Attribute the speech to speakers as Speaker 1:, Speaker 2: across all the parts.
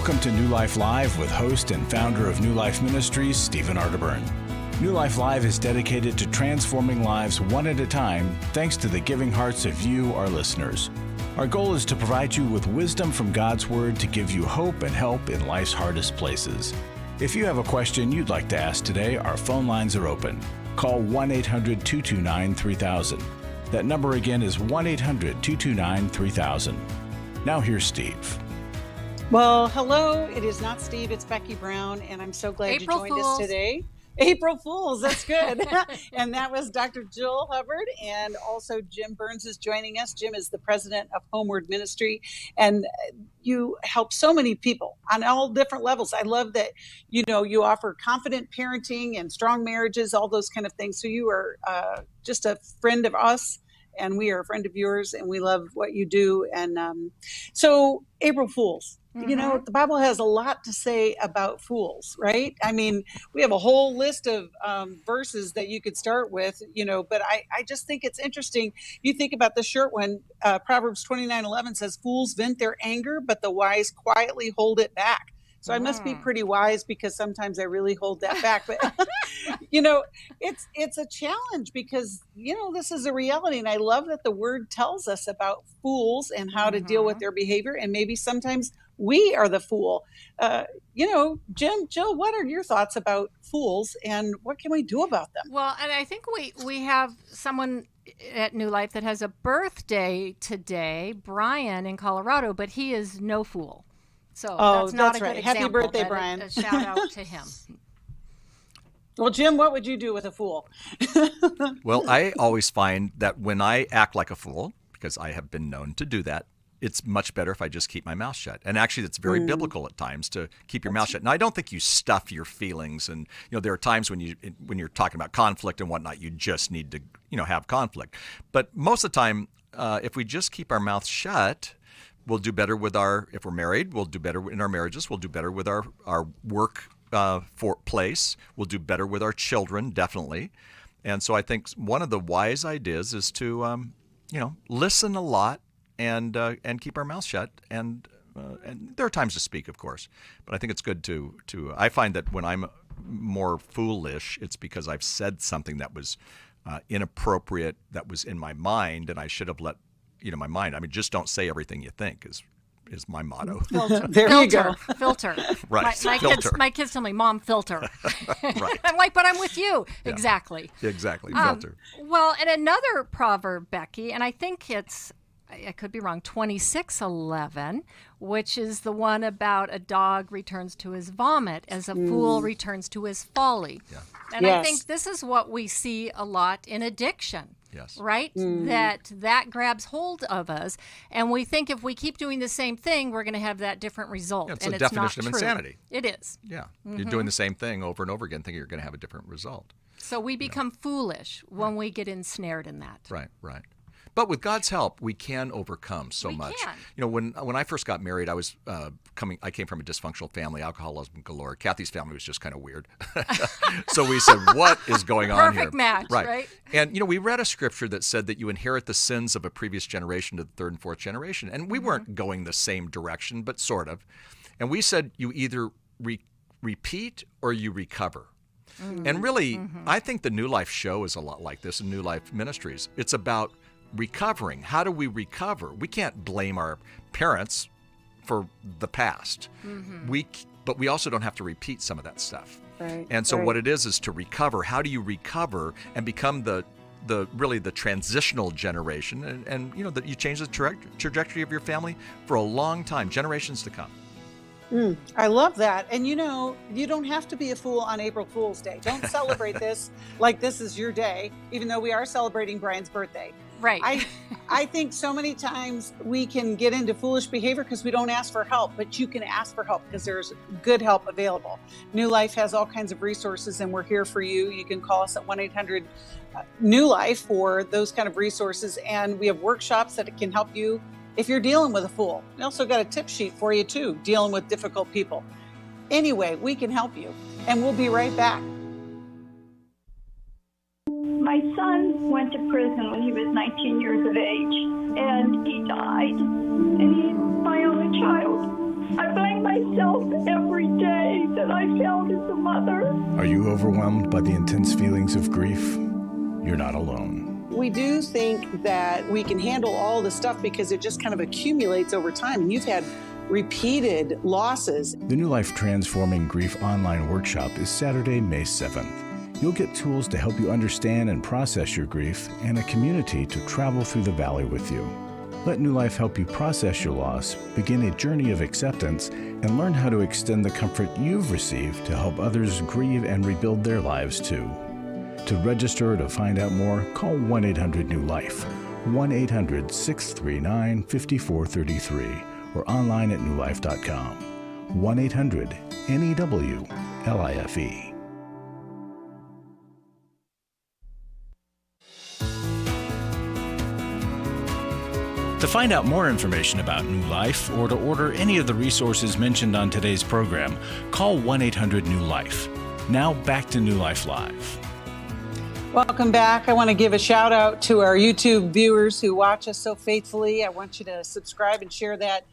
Speaker 1: Welcome to New Life Live with host and founder of New Life Ministries, Stephen Arterburn. New Life Live is dedicated to transforming lives one at a time, thanks to the giving hearts of you, our listeners. Our goal is to provide you with wisdom from God's Word to give you hope and help in life's hardest places. If you have a question you'd like to ask today, our phone lines are open. Call 1-800-229-3000. That number again is 1-800-229-3000. Now here's Steve.
Speaker 2: Well, hello. It is not Steve, it's Becky Brown, and I'm so glad you joined us today. April Fools, that's good. And that was Dr. Jill Hubbard, and also Jim Burns is joining us. Jim is the president of Homeward Ministry, and you help so many people on all different levels. I love that, you offer confident parenting and strong marriages, all those kind of things. So you are just a friend of us, and we are a friend of yours, and we love what you do. And so April Fools. Mm-hmm. The Bible has a lot to say about fools, right? I mean, we have a whole list of verses that you could start with, but I just think it's interesting. You think about the short one, Proverbs 29:11 says, fools vent their anger, but the wise quietly hold it back. So I must be pretty wise because sometimes I really hold that back. But, it's a challenge because, this is a reality. And I love that the word tells us about fools and how to deal with their behavior. And maybe sometimes we are the fool. Jim, Jill, what are your thoughts about fools and what can we do about them?
Speaker 3: Well, and I think we have someone at New Life that has a birthday today, Brian in Colorado, but he is no fool. So that's not a good example.
Speaker 2: Happy birthday, Brian.
Speaker 3: A shout out to him.
Speaker 2: Well, Jim, what would you do with a fool?
Speaker 4: Well, I always find that when I act like a fool, because I have been known to do that, it's much better if I just keep my mouth shut. And actually, it's very biblical at times to keep your mouth shut. Now, I don't think you stuff your feelings. And, there are times when you're talking about conflict and whatnot, you just need to, have conflict. But most of the time, if we just keep our mouth shut, we'll do better if we're married, we'll do better in our marriages, we'll do better with our work place, we'll do better with our children, definitely. And so I think one of the wise ideas is to, listen a lot and keep our mouth shut. And there are times to speak, of course. But I think it's good to I find that when I'm more foolish, it's because I've said something that was inappropriate, that was in my mind, and I should have let my mind. I mean, just don't say everything you think is my motto.
Speaker 2: There you go.
Speaker 3: Filter.
Speaker 4: Right.
Speaker 3: My kids tell me, Mom, filter.
Speaker 4: Right.
Speaker 3: I'm like, but I'm with you. Yeah. Exactly.
Speaker 4: Filter.
Speaker 3: Well, and another proverb, Becky, and I think I could be wrong, 26:11, which is the one about a dog returns to his vomit as a fool returns to his folly. Yeah. And I think this is what we see a lot in addiction.
Speaker 4: Yes.
Speaker 3: Right? That grabs hold of us. And we think if we keep doing the same thing, we're going to have that different result.
Speaker 4: Yeah, it's
Speaker 3: and
Speaker 4: a
Speaker 3: it's
Speaker 4: definition
Speaker 3: not
Speaker 4: of
Speaker 3: true.
Speaker 4: insanity.
Speaker 3: It is.
Speaker 4: Yeah. You're doing the same thing over and over again, thinking you're going to have a different result.
Speaker 3: So we become foolish when we get ensnared in that.
Speaker 4: Right. But with God's help, we can overcome so much. When I first got married, I came from a dysfunctional family, alcoholism galore. Kathy's family was just kind of weird. So we said, what is going on here?
Speaker 3: Perfect match, right?
Speaker 4: And, we read a scripture that said that you inherit the sins of a previous generation to the third and fourth generation. And we weren't going the same direction, but sort of. And we said you either repeat or you recover. And really, I think the New Life show is a lot like this in New Life Ministries. It's about recovering. How do we recover? We can't blame our parents for the past. But we also don't have to repeat some of that stuff.
Speaker 2: Right.
Speaker 4: And so what it is to recover. How do you recover and become the transitional generation and that you change the trajectory of your family for a long time, generations to come.
Speaker 2: I love that. And you don't have to be a fool on April Fool's Day. Don't celebrate this like this is your day, even though we are celebrating Brian's birthday.
Speaker 3: Right.
Speaker 2: I think so many times we can get into foolish behavior because we don't ask for help, but you can ask for help because there's good help available. New Life has all kinds of resources and we're here for you. You can call us at 1-800-NEW-LIFE for those kind of resources. And we have workshops that can help you if you're dealing with a fool. We also got a tip sheet for you too, dealing with difficult people. Anyway, we can help you and we'll be right back.
Speaker 5: My son went to prison when he was 19 years of age, and he died, and he's my only child. I blame myself every day that I failed as a mother.
Speaker 1: Are you overwhelmed by the intense feelings of grief? You're not alone.
Speaker 2: We do think that we can handle all the stuff because it just kind of accumulates over time. And you've had repeated losses.
Speaker 1: The New Life Transforming Grief online workshop is Saturday, May 7th. You'll get tools to help you understand and process your grief and a community to travel through the valley with you. Let New Life help you process your loss, begin a journey of acceptance, and learn how to extend the comfort you've received to help others grieve and rebuild their lives too. To register or to find out more, call 1-800-NEW-LIFE, 1-800-639-5433, or online at newlife.com. 1-800-NEW-LIFE. To find out more information about New Life or to order any of the resources mentioned on today's program, call 1-800-NEW-LIFE. Now back to New Life Live.
Speaker 2: Welcome back. I want to give a shout out to our YouTube viewers who watch us so faithfully. I want you to subscribe and share that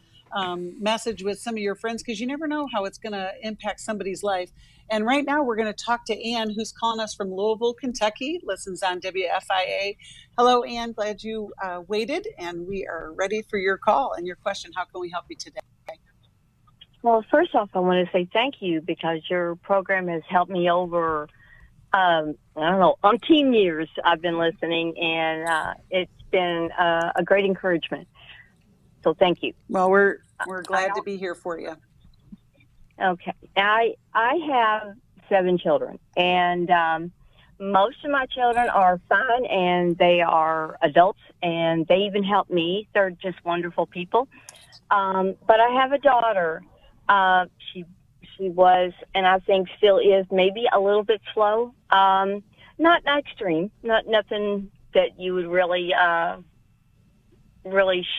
Speaker 2: message with some of your friends because you never know how it's going to impact somebody's life. And right now we're going to talk to Ann, who's calling us from Louisville, Kentucky, listens on WFIA. Hello, Ann. Glad you waited, and we are ready for your call and your question. How can we help you today?
Speaker 6: Well, first off, I want to say thank you because your program has helped me over, umpteen years I've been listening, and it's been a great encouragement. So thank you.
Speaker 2: Well, we're glad to be here for you.
Speaker 6: Okay. I have 7 children, and most of my children are fine, and they are adults, and they even help me. They're just wonderful people. But I have a daughter. She was, and I think still is, maybe a little bit slow. Not extreme, nothing that you would really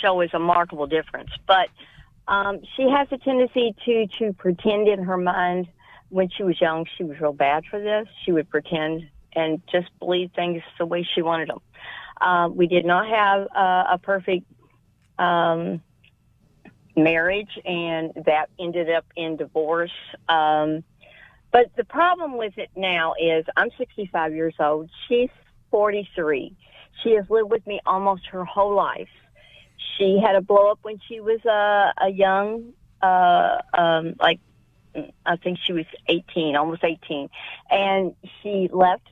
Speaker 6: show as a remarkable difference. But she has a tendency to pretend in her mind. When she was young, she was real bad for this. She would pretend and just believe things the way she wanted them. We did not have a perfect marriage, and that ended up in divorce. But the problem with it now is I'm 65 years old. She's 43. She has lived with me almost her whole life. She had a blow up when she was a young, I think she was 18, almost 18. And she left,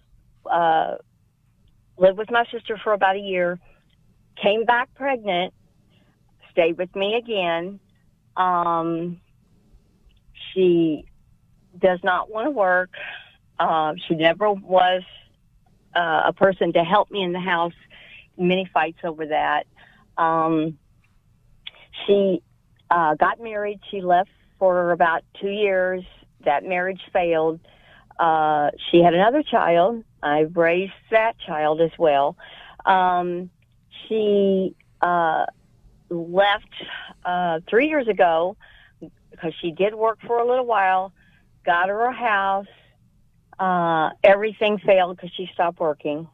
Speaker 6: lived with my sister for about a year, came back pregnant, stayed with me again. She does not want to work. She never was a person to help me in the house. Many fights over that. She got married. She left for about 2 years. That marriage failed. She had another child. I raised that child as well. She left 3 years ago because she did work for a little while, got her a house. Everything failed because she stopped working.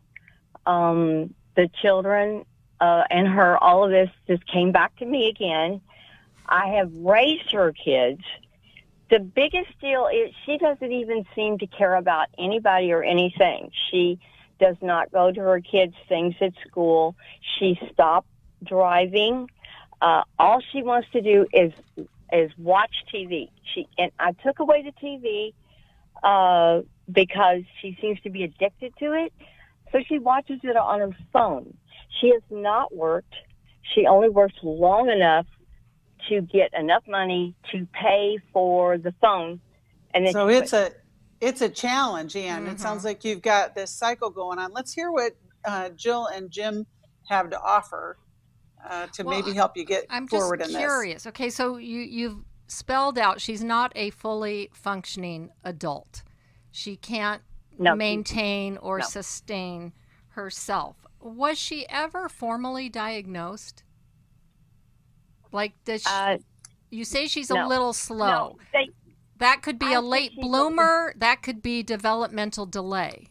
Speaker 6: The children and her, all of this just came back to me again. I have raised her kids. The biggest deal is she doesn't even seem to care about anybody or anything. She does not go to her kids' things at school. She stopped driving. All she wants to do is watch TV. And I took away the TV because she seems to be addicted to it. So she watches it on her phone. She has not worked. She only works long enough to get enough money to pay for the phone. And then
Speaker 2: so it's a challenge, Ann. Mm-hmm. It sounds like you've got this cycle going on. Let's hear what Jill and Jim have to offer to maybe help you get forward in this.
Speaker 3: I'm just curious. Okay, so you've spelled out she's not a fully functioning adult. She can't maintain or sustain herself. Was she ever formally diagnosed? Like, does she, you say she's a little slow.
Speaker 6: No,
Speaker 3: that could be a late bloomer. That could be developmental delay.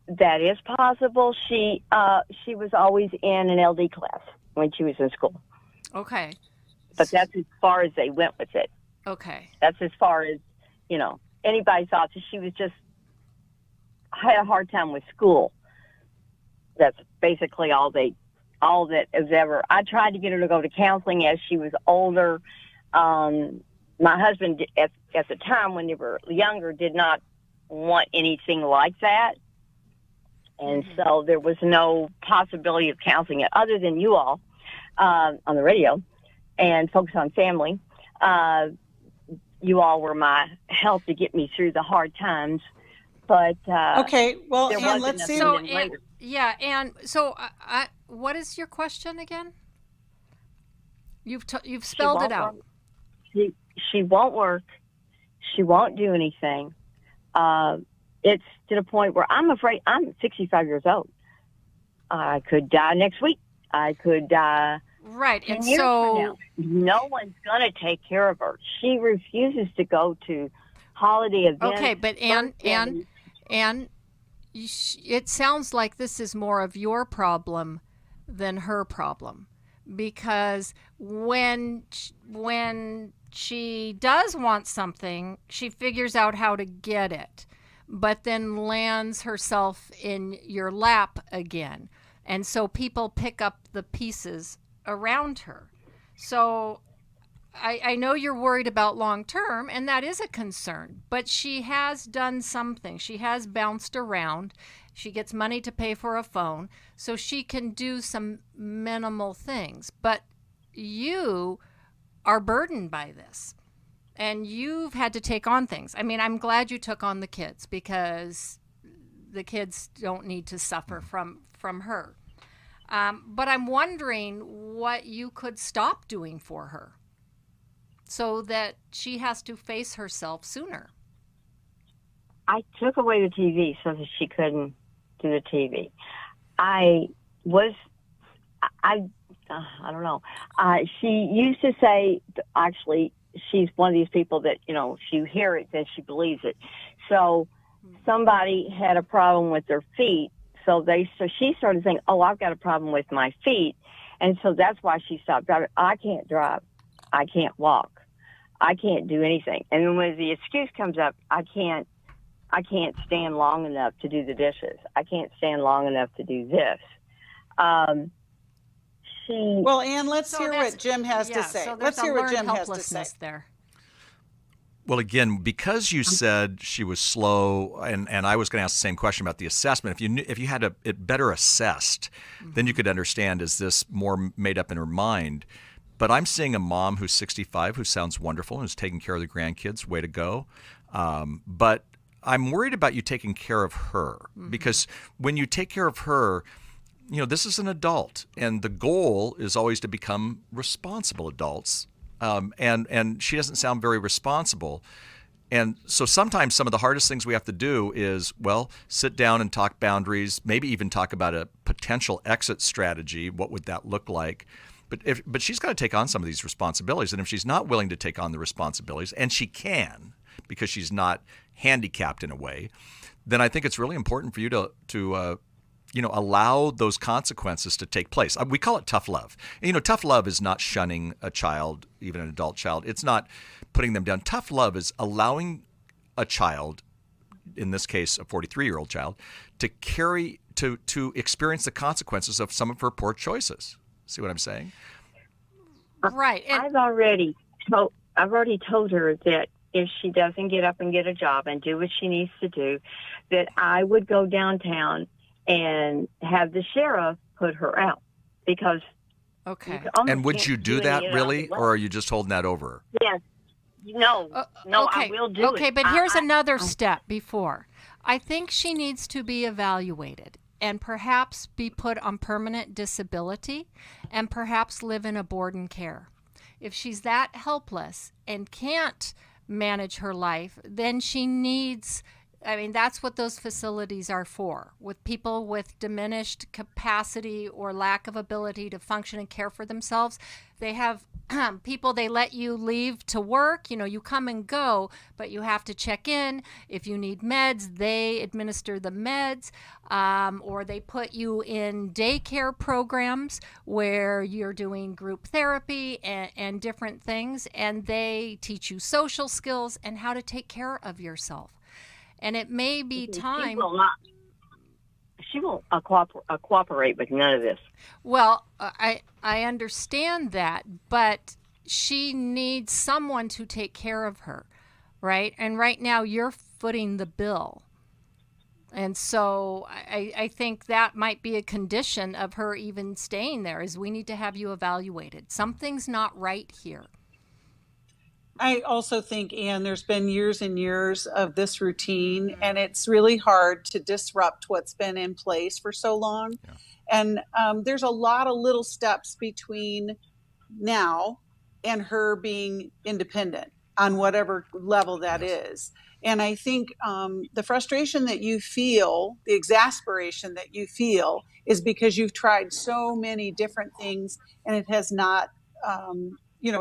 Speaker 6: That is possible. She was always in an LD class when she was in school.
Speaker 3: Okay.
Speaker 6: But that's as far as they went with it.
Speaker 3: Okay.
Speaker 6: That's as far as, anybody thought that she was just had a hard time with school. That's basically all that is ever. I tried to get her to go to counseling as she was older. My husband, at the time when they were younger, did not want anything like that. And so there was no possibility of counseling it other than you all on the radio and Focus on Family. You all were my help to get me through the hard times. But
Speaker 2: okay, well,
Speaker 6: and
Speaker 2: let's see.
Speaker 3: So, and so what is your question again? You've spelled it out.
Speaker 6: She won't work. She won't do anything. It's to the point where I'm afraid. I'm 65 years old. I could die next week. I could die.
Speaker 3: Right, and
Speaker 6: so no one's going to take care of her. She refuses to go to holiday events.
Speaker 3: Okay, but and it sounds like this is more of your problem than her problem, because when she does want something, she figures out how to get it, but then lands herself in your lap again. And so people pick up the pieces around her. So I know you're worried about long term, and that is a concern, but she has done something. She has bounced around. She gets money to pay for a phone, so she can do some minimal things. But you are burdened by this, and you've had to take on things. I mean, I'm glad you took on the kids, because the kids don't need to suffer from her. But I'm wondering what you could stop doing for her so that she has to face herself sooner.
Speaker 6: I took away the TV so that she couldn't do the TV. I don't know. She used to say, actually, she's one of these people that, if you hear it, then she believes it. So somebody had a problem with their feet. So she started saying, oh, I've got a problem with my feet. And so that's why she stopped driving. I can't drive. I can't walk. I can't do anything. And then when the excuse comes up, I can't stand long enough to do the dishes. I can't stand long enough to do this.
Speaker 2: Well, Ann, let's hear what Jim has to say.
Speaker 3: So
Speaker 2: let's hear what Jim has to say.
Speaker 3: There.
Speaker 4: Well, again, because you said she was slow, and I was going to ask the same question about the assessment. If you had it better assessed, then you could understand, is this more made up in her mind? But I'm seeing a mom who's 65 who sounds wonderful and is taking care of the grandkids. Way to go. But I'm worried about you taking care of her, because when you take care of her, this is an adult, and the goal is always to become responsible adults. And she doesn't sound very responsible. And so sometimes some of the hardest things we have to do is, sit down and talk boundaries, maybe even talk about a potential exit strategy. What would that look like? But she's got to take on some of these responsibilities. And if she's not willing to take on the responsibilities, and she can, because she's not handicapped in a way, then I think it's really important for you to allow those consequences to take place. We call it tough love. And, tough love is not shunning a child, even an adult child. It's not putting them down. Tough love is allowing a child, in this case, a 43-year-old child, to experience the consequences of some of her poor choices. See what I'm saying?
Speaker 3: Right. And
Speaker 6: I've already told her that if she doesn't get up and get a job and do what she needs to do, that I would go downtown and have the sheriff put her out, because.
Speaker 3: Okay.
Speaker 4: And would you do that really, or are you just holding that over?
Speaker 6: Yes. No,
Speaker 3: okay.
Speaker 6: I will do it.
Speaker 3: Okay, but here's another step before. I think she needs to be evaluated and perhaps be put on permanent disability and perhaps live in a board and care. If she's that helpless and can't manage her life, then she needs, that's what those facilities are for, with people with diminished capacity or lack of ability to function and care for themselves. They have people, they let you leave to work. You come and go, but you have to check in. If you need meds, they administer the meds, or they put you in daycare programs where you're doing group therapy and different things, and they teach you social skills and how to take care of yourself. And it may be time.
Speaker 6: She won't cooperate with none of this.
Speaker 3: Well, I understand that, but she needs someone to take care of her, right? And right now you're footing the bill. And so I think that might be a condition of her even staying there, is we need to have you evaluated. Something's not right here.
Speaker 2: I also think, Anne, there's been years and years of this routine, and it's really hard to disrupt what's been in place for so long. Yeah. And there's a lot of little steps between now and her being independent on whatever level that is. And I think the frustration that you feel, the exasperation that you feel, is because you've tried so many different things and it has not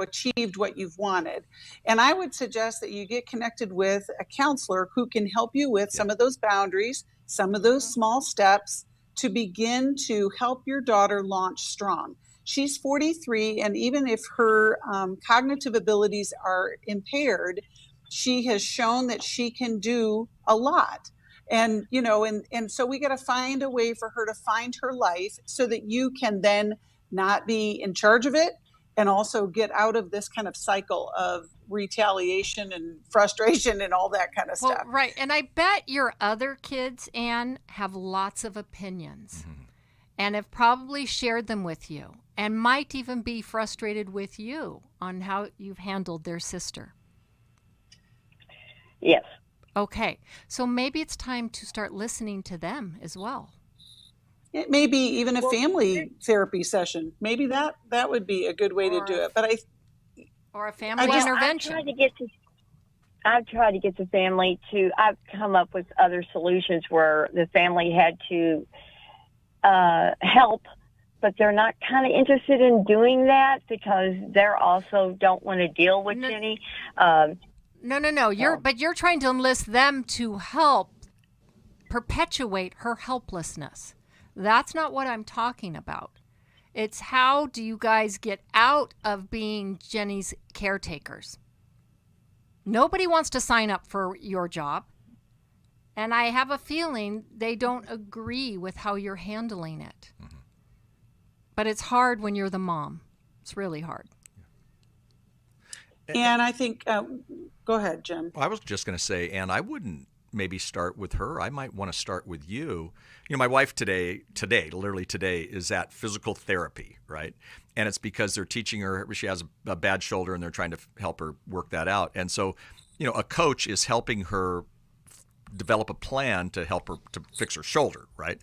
Speaker 2: achieved what you've wanted. And I would suggest that you get connected with a counselor who can help you with some of those boundaries, some of those small steps to begin to help your daughter launch strong. She's 43, and even if her cognitive abilities are impaired, she has shown that she can do a lot. And, and so we got to find a way for her to find her life so that you can then not be in charge of it, and also get out of this kind of cycle of retaliation and frustration and all that kind of stuff.
Speaker 3: Right. And I bet your other kids, Anne, have lots of opinions and have probably shared them with you and might even be frustrated with you on how you've handled their sister.
Speaker 6: Yes.
Speaker 3: Okay. So maybe it's time to start listening to them as well.
Speaker 2: It may be even a family therapy session. Maybe that would be a good way to do it. But
Speaker 3: or a family intervention.
Speaker 6: I've tried to get the family to. I've come up with other solutions where the family had to help, but they're not kind of interested in doing that because they're also don't want to deal with Jenny.
Speaker 3: No. You're trying to enlist them to help perpetuate her helplessness. That's not what I'm talking about. It's how do you guys get out of being Jenny's caretakers? Nobody wants to sign up for your job. And I have a feeling they don't agree with how you're handling it. Mm-hmm. But it's hard when you're the mom. It's really hard.
Speaker 2: And I think, go ahead, Jim.
Speaker 4: Well, I was just going to say, Anne, I wouldn't maybe start with her. I might want to start with you. My wife literally today, is at physical therapy, right? And it's because they're teaching her, she has a bad shoulder and they're trying to help her work that out. And so, a coach is helping her develop a plan to help her to fix her shoulder, right?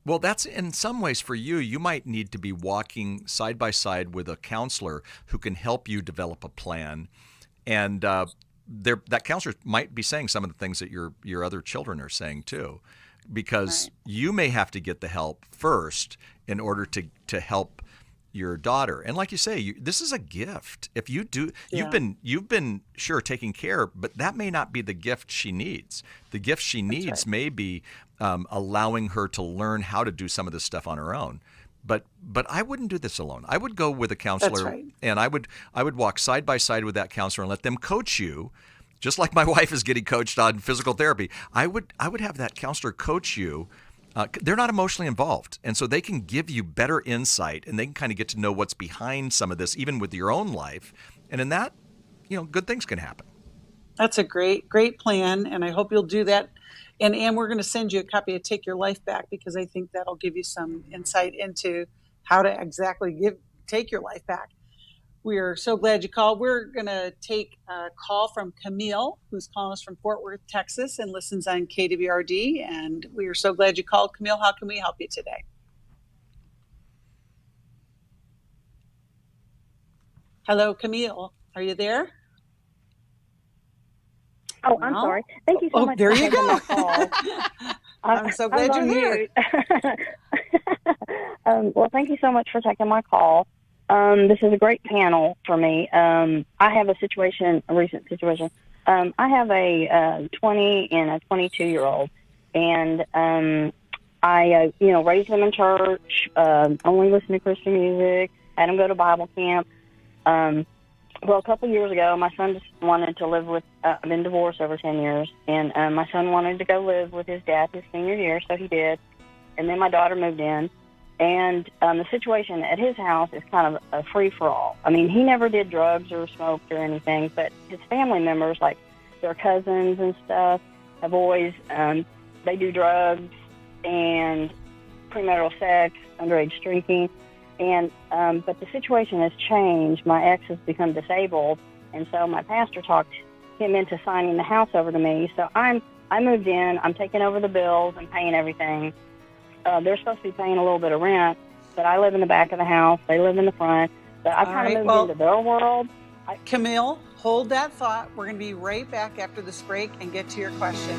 Speaker 4: Well, that's in some ways for you. You might need to be walking side by side with a counselor who can help you develop a plan. And that counselor might be saying some of the things that your other children are saying too, because you may have to get the help first in order to help your daughter. And like you say, this is a gift. If you do, you've been sure taking care, but that may not be the gift she needs. The gift she needs may be allowing her to learn how to do some of this stuff on her own. But I wouldn't do this alone. I would go with a counselor, and I would walk side by side with that counselor and let them coach you, just like my wife is getting coached on physical therapy. I would have that counselor coach you. They're not emotionally involved, and so they can give you better insight, and they can kind of get to know what's behind some of this, even with your own life. And in that, good things can happen.
Speaker 2: That's a great plan, and I hope you'll do that. And Anne, we're going to send you a copy of Take Your Life Back, because I think that'll give you some insight into how to exactly take your life back. We are so glad you called. We're going to take a call from Camille, who's calling us from Fort Worth, Texas, and listens on KWRD. And we are so glad you called. Camille, how can we help you today? Hello, Camille. Are you there?
Speaker 7: Oh, I'm sorry. Thank you so much
Speaker 2: there
Speaker 7: for
Speaker 2: you
Speaker 7: taking
Speaker 2: go.
Speaker 7: my call.
Speaker 2: I'm so glad you're there.
Speaker 7: Well, thank you so much for taking my call. This is a great panel for me. I have a recent situation. I have a 20 and a 22-year-old, and I raised them in church, only listen to Christian music, had them go to Bible camp. Well, a couple years ago, my son just wanted to live with, I've been divorced over 10 years, and my son wanted to go live with his dad his senior year, so he did. And then my daughter moved in, and the situation at his house is kind of a free-for-all. I mean, he never did drugs or smoked or anything, but his family members, like their cousins and stuff, have always, they do drugs and premarital sex, underage drinking. And but the situation has changed. My ex has become disabled, and so my pastor talked him into signing the house over to me. So I moved in. I'm taking over the bills and paying everything. They're supposed to be paying a little bit of rent, but I live in the back of the house. They live in the front. But I kind of moved into their world.
Speaker 2: Camille, hold that thought. We're going to be right back after this break and get to your question.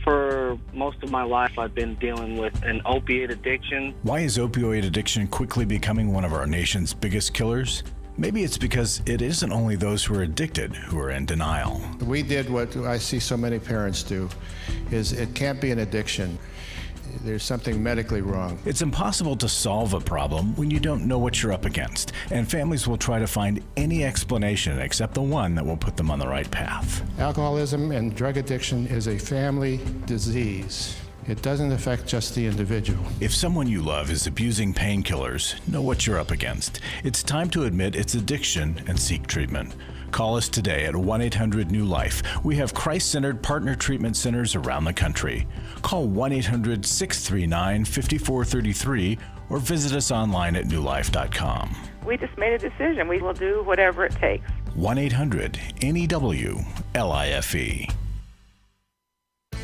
Speaker 8: For most of my life, I've been dealing with an opiate addiction.
Speaker 1: Why is opioid addiction quickly becoming one of our nation's biggest killers? Maybe it's because it isn't only those who are addicted who are in denial.
Speaker 9: We did what I see so many parents do, is it can't be an addiction. There's something medically wrong.
Speaker 1: It's impossible to solve a problem when you don't know what you're up against, and families will try to find any explanation except the one that will put them on the right path.
Speaker 9: Alcoholism and drug addiction is a family disease. It doesn't affect just the individual.
Speaker 1: If someone you love is abusing painkillers, know what you're up against. It's time to admit it's addiction and seek treatment. Call us today at 1-800-NEW-LIFE. We have Christ-centered partner treatment centers around the country. Call 1-800-639-5433 or visit us online at newlife.com.
Speaker 10: We just made a decision. We will do whatever it takes.
Speaker 1: 1-800-NEW-LIFE.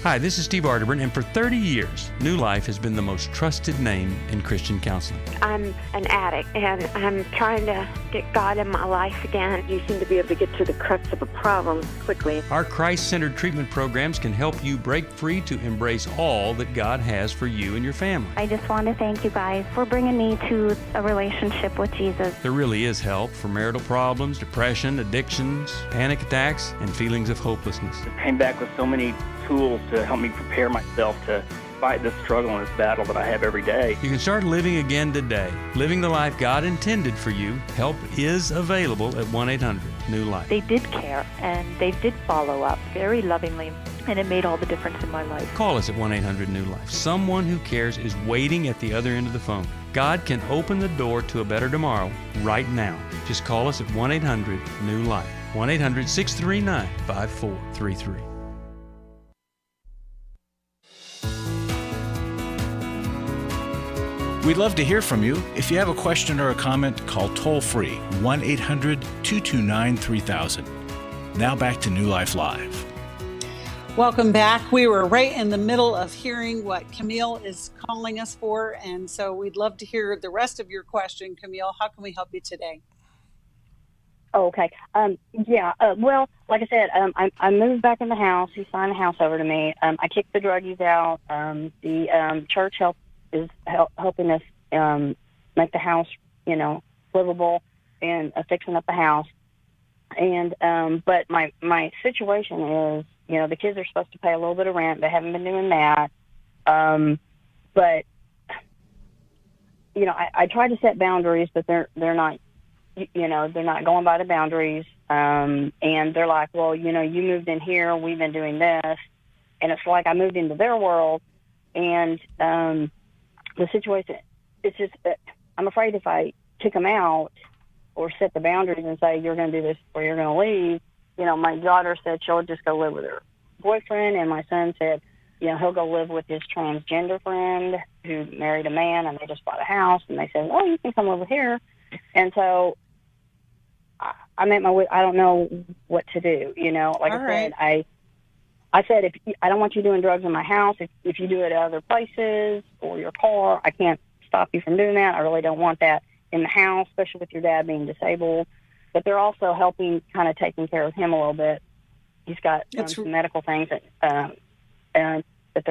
Speaker 11: Hi, this is Steve Arterburn, and for 30 years, New Life has been the most trusted name in Christian counseling.
Speaker 12: I'm an addict, and I'm trying to get God in my life again.
Speaker 13: You seem to be able to get to the crux of a problem quickly.
Speaker 11: Our Christ-centered treatment programs can help you break free to embrace all that God has for you and your family.
Speaker 14: I just want to thank you guys for bringing me to a relationship with Jesus.
Speaker 11: There really is help for marital problems, depression, addictions, panic attacks, and feelings of hopelessness.
Speaker 8: I came back with so many tools to help me prepare myself to fight this struggle and this battle that I have every day.
Speaker 11: You can start living again today, living the life God intended for you. Help is available at 1-800-NEW-LIFE.
Speaker 13: They did care, and they did follow up very lovingly, and it made all the difference in my life.
Speaker 11: Call us at 1-800-NEW-LIFE. Someone who cares is waiting at the other end of the phone. God can open the door to a better tomorrow right now. Just call us at 1-800-NEW-LIFE. 1-800-639-5433.
Speaker 1: We'd love to hear from you. If you have a question or a comment, call toll-free 1-800-229-3000. Now back to New Life Live.
Speaker 2: Welcome back. We were right in the middle of hearing what Camille is calling us for, and so we'd love to hear the rest of your question. Camille, how can we help you today?
Speaker 7: Okay. Well, like I said, I moved back in the house. He signed the house over to me. I kicked the druggies out. The church is helping us make the house, livable and fixing up the house. And but my situation is, the kids are supposed to pay a little bit of rent. They haven't been doing that. But I try to set boundaries, but they're not. They're not going by the boundaries. And they're like, well, you moved in here. We've been doing this, and it's like I moved into their world, and the situation, it's just, I'm afraid if I kick them out or set the boundaries and say, you're going to do this or you're going to leave, my daughter said she'll just go live with her boyfriend, and my son said, he'll go live with his transgender friend who married a man, and they just bought a house, and they said, well, you can come over here. And so I'm at my wit. I don't know what to do, Like
Speaker 2: All
Speaker 7: I
Speaker 2: right.
Speaker 7: said, I said, I don't want you doing drugs in my house. If you do it at other places or your car, I can't stop you from doing that. I really don't want that in the house, especially with your dad being disabled. But they're also helping, kind of taking care of him a little bit. He's got some medical things that they're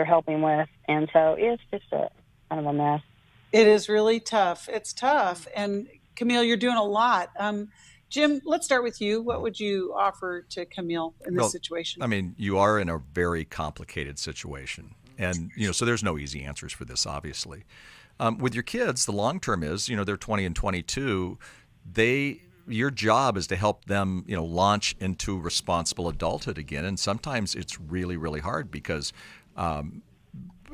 Speaker 7: helping with. And so it's just kind of a mess.
Speaker 2: It is really tough. It's tough. And Camille, you're doing a lot. Jim, let's start with you. What would you offer to Camille in this situation?
Speaker 4: I mean, you are in a very complicated situation. And, so there's no easy answers for this, obviously. With your kids, the long term is, they're 20 and 22. Your job is to help them, launch into responsible adulthood again. And sometimes it's really, really hard because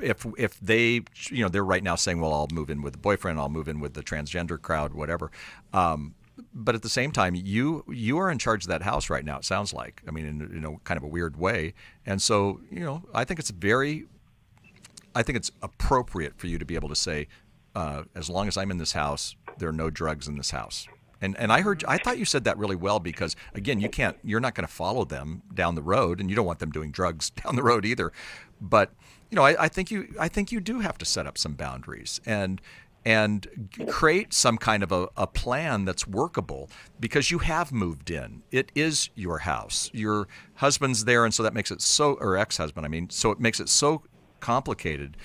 Speaker 4: if they, they're right now saying, well, I'll move in with a boyfriend, I'll move in with the transgender crowd, whatever. But at the same time, you are in charge of that house right now, it sounds like. I mean, in kind of a weird way. And so, I think it's appropriate for you to be able to say, as long as I'm in this house, there are no drugs in this house. And I thought you said that really well because, again, you're not going to follow them down the road, and you don't want them doing drugs down the road either. But, I think you do have to set up some boundaries and create some kind of a plan that's workable because you have moved in. It is your house. Your husband's there, and so that makes it or ex-husband, I mean, so it makes it so complicated.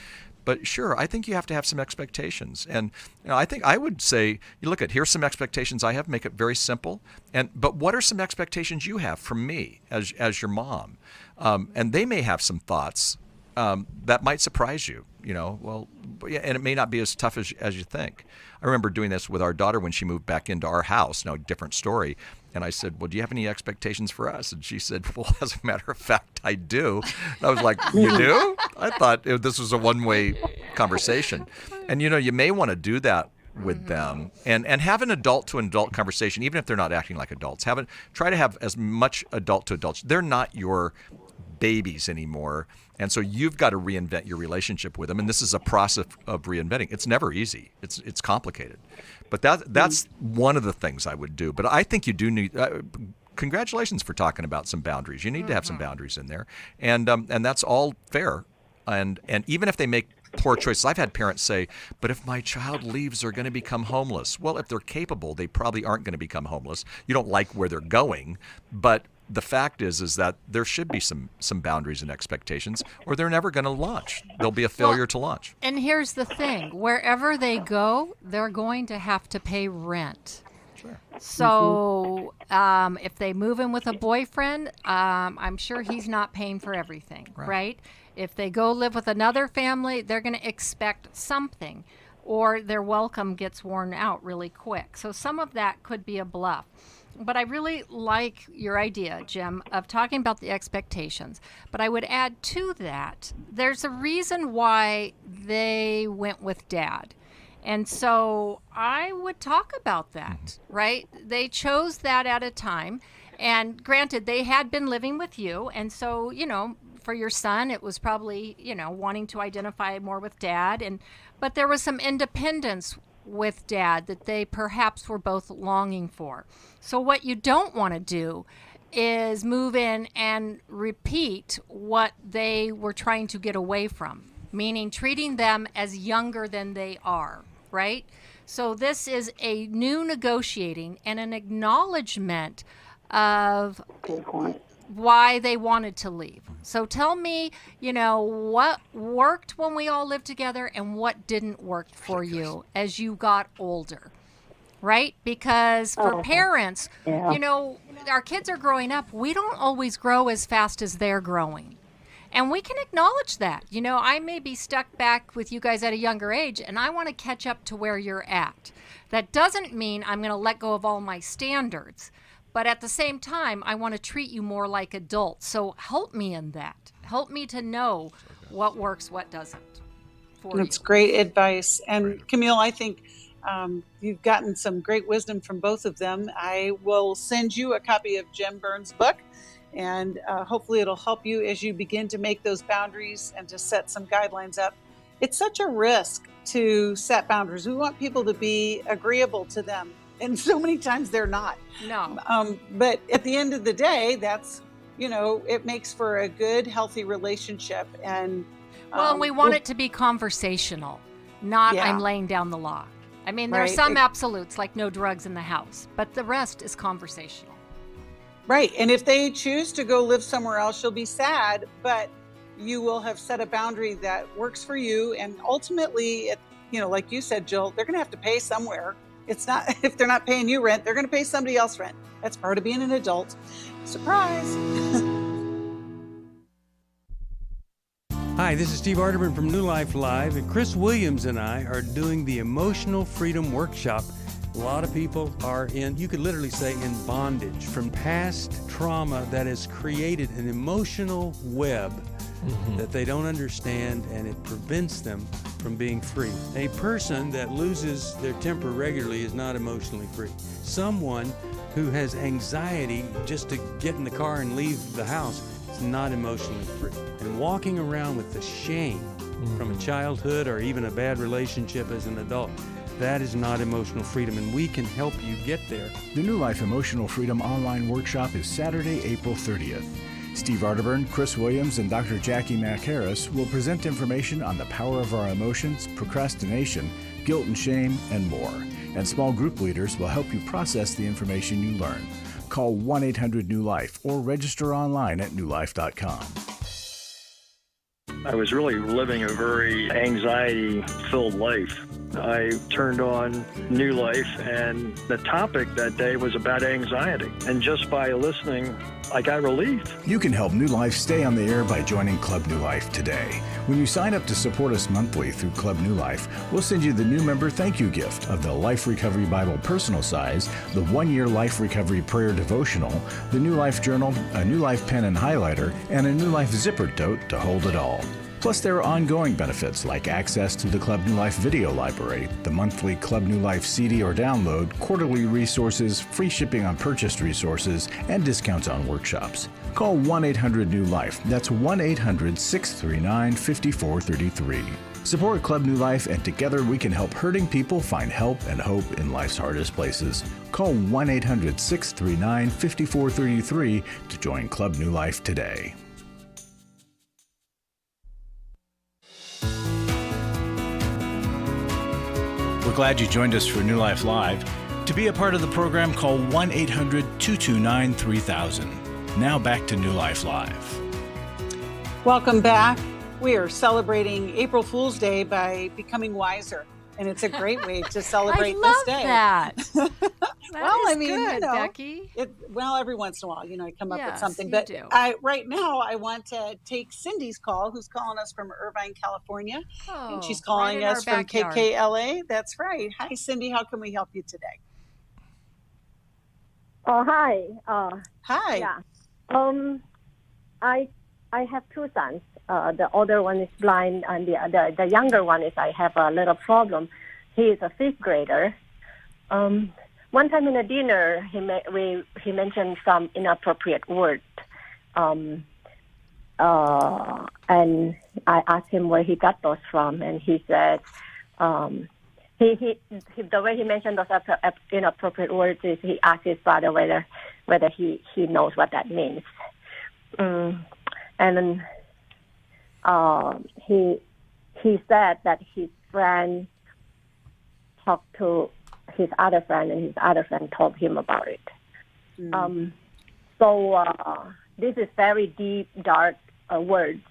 Speaker 4: But sure, I think you have to have some expectations. And I think I would say, here's some expectations I have, make it very simple. But what are some expectations you have from me as your mom? And they may have some thoughts that might surprise you, and it may not be as tough as you think. I remember doing this with our daughter when she moved back into our house. Now, different story. And I said, well, do you have any expectations for us? And she said, well, as a matter of fact, I do. And I was like, you do? I thought this was a one-way conversation. And, you may want to do that with them and have an adult-to-adult conversation, even if they're not acting like adults. Try to have as much adult-to-adults. They're not your babies anymore. And so you've got to reinvent your relationship with them. And this is a process of reinventing. It's never easy. It's complicated. But that's one of the things I would do. But I think you do need congratulations for talking about some boundaries. You need to have some boundaries in there. And that's all fair. And even if they make poor choices, I've had parents say, but if my child leaves, they're going to become homeless. Well, if they're capable, they probably aren't going to become homeless. You don't like where they're going, but the fact is that there should be some boundaries and expectations, or they're never going to launch. They'll be a failure to launch.
Speaker 3: And here's the thing. Wherever they go, they're going to have to pay rent.
Speaker 4: Sure.
Speaker 3: So if they move in with a boyfriend, I'm sure he's not paying for everything, right? If they go live with another family, they're going to expect something, or their welcome gets worn out really quick. So some of that could be a bluff. But I really like your idea, Jim, of talking about the expectations. But I would add to that, there's a reason why they went with Dad. And so I would talk about that, right? They chose that at a time. And granted, they had been living with you. And so, for your son, it was probably, wanting to identify more with Dad. But there was some independence with Dad that they perhaps were both longing for. So what you don't want to do is move in and repeat what they were trying to get away from, meaning treating them as younger than they are, right? So this is a new negotiating and an acknowledgement of why they wanted to leave. So tell me, what worked when we all lived together and what didn't work for you as you got older, right? Because for parents, our kids are growing up. We don't always grow as fast as they're growing. And we can acknowledge that. I may be stuck back with you guys at a younger age, and I want to catch up to where you're at. That doesn't mean I'm going to let go of all my standards. But at the same time, I want to treat you more like adults. So help me in that. Help me to know what works, what doesn't.
Speaker 2: That's great advice. And Camille, I think you've gotten some great wisdom from both of them. I will send you a copy of Jim Burns' book, and hopefully it'll help you as you begin to make those boundaries and to set some guidelines up. It's such a risk to set boundaries. We want people to be agreeable to them. And so many times they're not.
Speaker 3: No.
Speaker 2: But at the end of the day, that's, it makes for a good, healthy relationship. And
Speaker 3: we want it to be conversational, not I'm laying down the law. I mean, there are some absolutes, like no drugs in the house, but the rest is conversational.
Speaker 2: Right. And if they choose to go live somewhere else, you'll be sad, but you will have set a boundary that works for you. And ultimately, like you said, Jill, they're going to have to pay somewhere. It's not, if they're not paying you rent, they're going to pay somebody else rent. That's part of being an adult. Surprise.
Speaker 11: Hi, this is Steve Arterburn from New Life Live, and Chris Williams and I are doing the Emotional Freedom Workshop. A lot of people are in, you could literally say, in bondage from past trauma that has created an emotional web that they don't understand, and it prevents them from being free. A person that loses their temper regularly is not emotionally free. Someone who has anxiety just to get in the car and leave the house is not emotionally free. And walking around with the shame from a childhood or even a bad relationship as an adult, that is not emotional freedom, and we can help you get there.
Speaker 1: The New Life Emotional Freedom Online Workshop is Saturday, April 30th. Steve Arterburn, Chris Williams, and Dr. Jackie Mack Harris will present information on the power of our emotions, procrastination, guilt and shame, and more. And small group leaders will help you process the information you learn. Call 1-800-NEW-LIFE or register online at newlife.com.
Speaker 15: I was really living a very anxiety-filled life. I turned on New Life, and the topic that day was about anxiety. And just by listening, I got relief.
Speaker 1: You can help New Life stay on the air by joining Club New Life today. When you sign up to support us monthly through Club New Life, we'll send you the new member thank you gift of the Life Recovery Bible personal size, the 1-year Life Recovery Prayer Devotional, the New Life Journal, a New Life pen and highlighter, and a New Life zipper tote to hold it all. Plus, there are ongoing benefits like access to the Club New Life video library, the monthly Club New Life CD or download, quarterly resources, free shipping on purchased resources, and discounts on workshops. Call 1-800-NEW-LIFE. That's 1-800-639-5433. Support Club New Life, and together we can help hurting people find help and hope in life's hardest places. Call 1-800-639-5433 to join Club New Life today. We're glad you joined us for New Life Live. To be a part of the program, call 1-800-229-3000. Now back to New Life Live.
Speaker 2: Welcome back. We are celebrating April Fool's Day by becoming wiser. And it's a great way to celebrate this day.
Speaker 3: I love that.
Speaker 2: Well,
Speaker 3: is good, Becky.
Speaker 2: Every once in a while, I come up with
Speaker 3: Yes,
Speaker 2: something.
Speaker 3: you
Speaker 2: But
Speaker 3: do.
Speaker 2: right now, I want to take Cindy's call, who's calling us from Irvine, California. And she's calling us from KKLA. That's right. Hi, Cindy. How can we help you today?
Speaker 16: Oh, hi.
Speaker 2: Hi.
Speaker 16: Yeah. I have two sons. The older one is blind, and the younger one is I have a little problem. He is a 5th grader. One time in a dinner, he mentioned some inappropriate words, and I asked him where he got those from, and he said the way he mentioned those inappropriate words is he asked his father whether he knows what that means, and then he said that his friend talked to his other friend, and his other friend told him about it. So this is very deep, dark words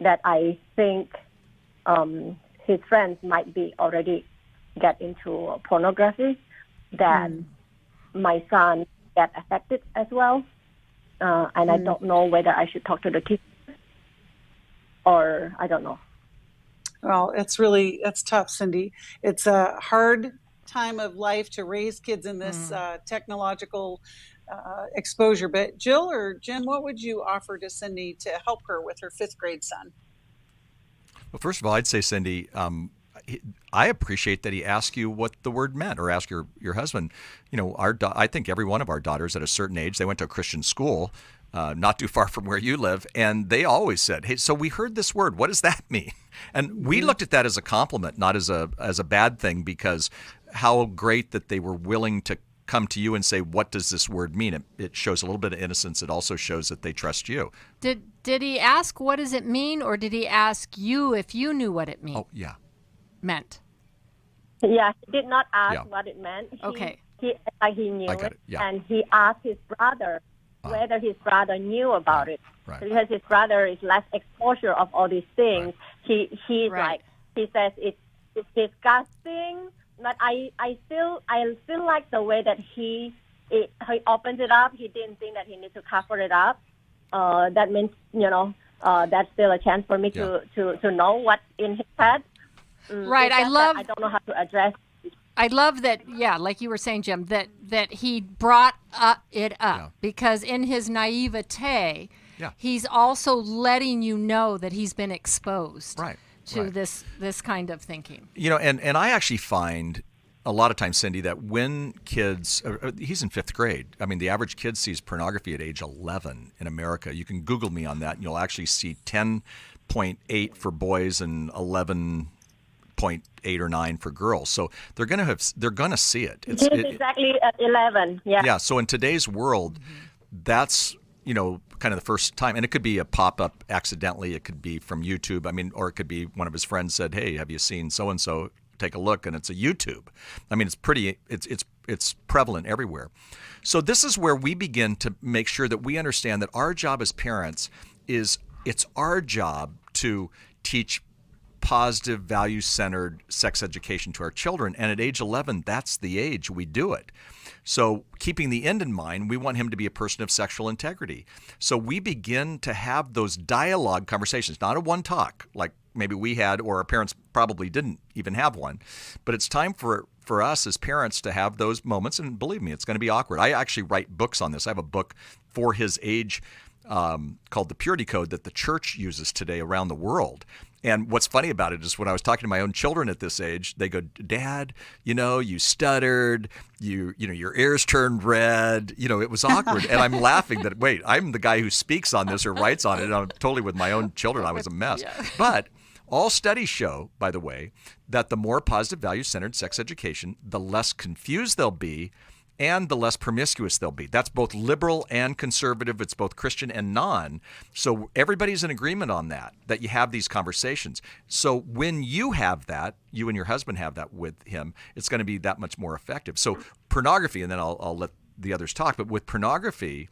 Speaker 16: that I think his friends might be already get into pornography, that my son get affected as well. And I don't know whether I should talk to the teacher or I don't know.
Speaker 2: Well, it's tough, Cindy. It's a hard time of life to raise kids in this technological exposure. But Jill or Jim, what would you offer to Cindy to help her with her 5th grade son?
Speaker 4: Well, first of all, I'd say, Cindy, I appreciate that he asked you what the word meant, or asked your husband. I think every one of our daughters at a certain age, they went to a Christian school, not too far from where you live, and they always said, "Hey, so we heard this word. What does that mean?" And we looked at that as a compliment, not as a bad thing, because how great that they were willing to come to you and say, "What does this word mean?" It shows a little bit of innocence. It also shows that they trust you.
Speaker 3: Did he ask what does it mean, or did he ask you if you knew what it meant?
Speaker 4: Oh, yeah.
Speaker 3: Meant.
Speaker 16: Yeah, he did not ask what it meant. He knew it, and he asked his brother whether his brother knew about it.
Speaker 4: Right.
Speaker 16: Because his brother is less exposure of all these things. He says it's disgusting. But I still like the way that he opens it up. He didn't think that he needs to cover it up. That means, that's still a chance for me to know what's in his head.
Speaker 3: Right. I
Speaker 16: don't know how to address.
Speaker 3: I love that, like you were saying, Jim, that he brought it up because in his naivete, he's also letting you know that he's been exposed to this kind of thinking.
Speaker 4: And I actually find a lot of times, Cindy, that when kids, he's in 5th grade. I mean, the average kid sees pornography at age 11 in America. You can Google me on that, and you'll actually see 10.8 for boys and 11.8 or 9 for girls. So they're gonna see it.
Speaker 16: It's exactly at 11.
Speaker 4: Yeah. So in today's world, that's kind of the first time, and it could be a pop-up accidentally. It could be from YouTube. I mean, or it could be one of his friends said, "Hey, have you seen so and so? Take a look," and it's a YouTube. I mean, it's prevalent everywhere. So this is where we begin to make sure that we understand that our job as parents is it's our job to teach positive, value-centered sex education to our children. And at age 11, that's the age we do it. So keeping the end in mind, we want him to be a person of sexual integrity. So we begin to have those dialogue conversations, not a one talk like maybe we had, or our parents probably didn't even have one. But it's time for us as parents to have those moments. And believe me, it's going to be awkward. I actually write books on this. I have a book for his age called The Purity Code that the church uses today around the world. And what's funny about it is when I was talking to my own children at this age, they go, "Dad, you stuttered, your ears turned red." It was awkward. And I'm laughing that, wait, I'm the guy who speaks on this or writes on it. And I'm totally with my own children. I was a mess. But all studies show, by the way, that the more positive, value-centered sex education, the less confused they'll be and the less promiscuous they'll be. That's both liberal and conservative. It's both Christian and non. So everybody's in agreement on that you have these conversations. So when you have that, you and your husband have that with him, it's going to be that much more effective. So pornography, and then I'll let the others talk, but with pornography,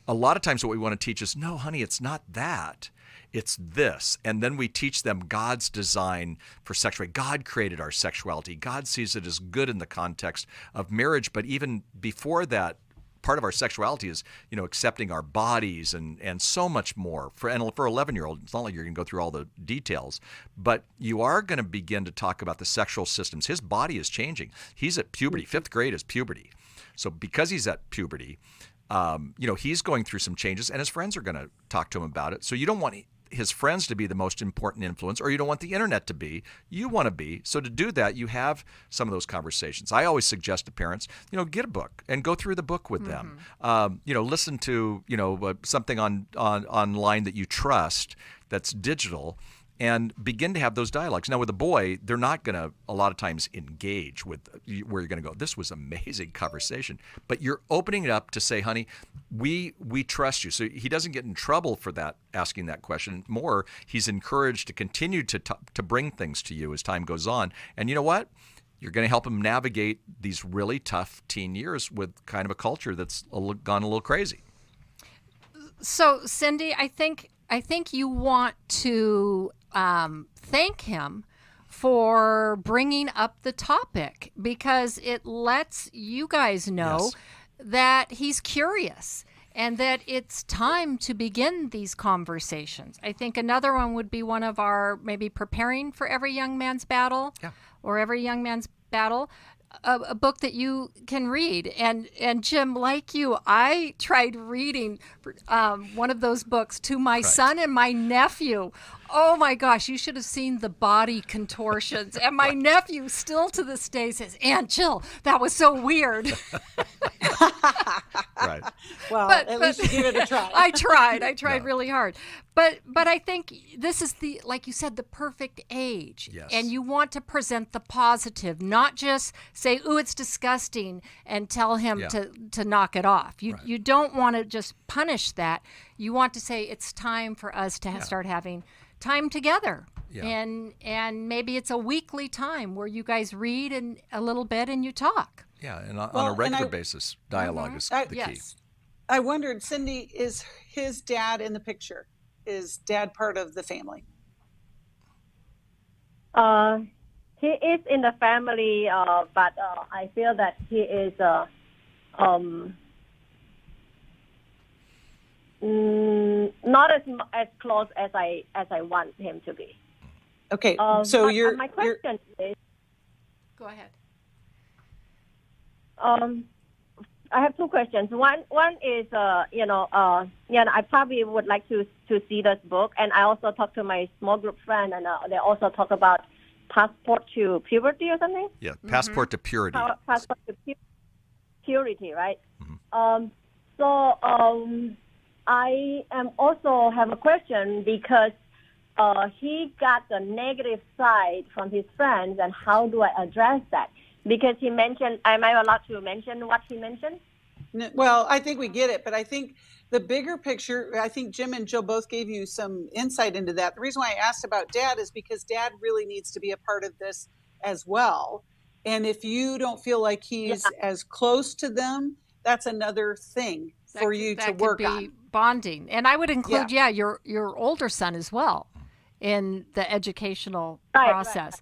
Speaker 4: a lot of times what we want to teach is, no, honey, it's not that. It's this. And then we teach them God's design for sexuality. God created our sexuality. God sees it as good in the context of marriage. But even before that, part of our sexuality is, accepting our bodies and so much more. For an 11-year-old, it's not like you're going to go through all the details, but you are going to begin to talk about the sexual systems. His body is changing. He's at puberty. 5th grade is puberty. So because he's at puberty, he's going through some changes, and his friends are going to talk to him about it. So you don't want his friends to be the most important influence, or you don't want the internet to be. You want to be. So to do that, you have some of those conversations. I always suggest to parents, get a book and go through the book with them. Listen to, something online that you trust that's digital, and begin to have those dialogues. Now, with a boy, they're not going to, a lot of times, engage with where you're going to go, "This was amazing conversation." But you're opening it up to say, "Honey, we trust you." So he doesn't get in trouble for that, asking that question. More, he's encouraged to continue to bring things to you as time goes on. And you know what? You're going to help him navigate these really tough teen years with kind of a culture that's gone a little crazy.
Speaker 3: So, Cindy, I think you want to thank him for bringing up the topic, because it lets you guys know that he's curious and that it's time to begin these conversations. I think another one would be one of our maybe preparing for every young man's battle or every young man's battle. A book that you can read. And Jim, like you, I tried reading one of those books to my son and my nephew. Oh my gosh, you should have seen the body contortions. And my nephew still to this day says, "Aunt Jill, that was so weird."
Speaker 4: Right.
Speaker 2: Well, at least you gave it a try.
Speaker 3: I tried really hard. But I think this is like you said, the perfect age.
Speaker 4: Yes.
Speaker 3: And you want to present the positive, not just say, "Ooh, it's disgusting," and tell him to knock it off. You don't want to just punish that. You want to say it's time for us to start having time together. And maybe it's a weekly time where you guys read a little bit and you talk.
Speaker 4: Yeah, and on a regular basis, dialogue is the key.
Speaker 2: I wondered, Cindy, is his dad in the picture? Is dad part of the family?
Speaker 16: he is in the family, but I feel that he is not as close as I want him to be.
Speaker 2: Okay, so
Speaker 16: my question is.
Speaker 3: Go ahead.
Speaker 16: I have two questions. One is, I probably would like to see this book, and I also talked to my small group friend, and they also talk about passport to puberty or something.
Speaker 4: Yeah, passport to purity.
Speaker 16: Passport to purity, right?
Speaker 4: Mm-hmm.
Speaker 16: I am also have a question because he got the negative side from his friends, and how do I address that? Because he mentioned, am I allowed to mention what he mentioned?
Speaker 2: Well, I think we get it, but I think the bigger picture, I think Jim and Jill both gave you some insight into that. The reason why I asked about Dad is because Dad really needs to be a part of this as well. And if you don't feel like he's as close to them, that's another thing for you to work on.
Speaker 3: Bonding. And I would include, your older son as well in the educational process.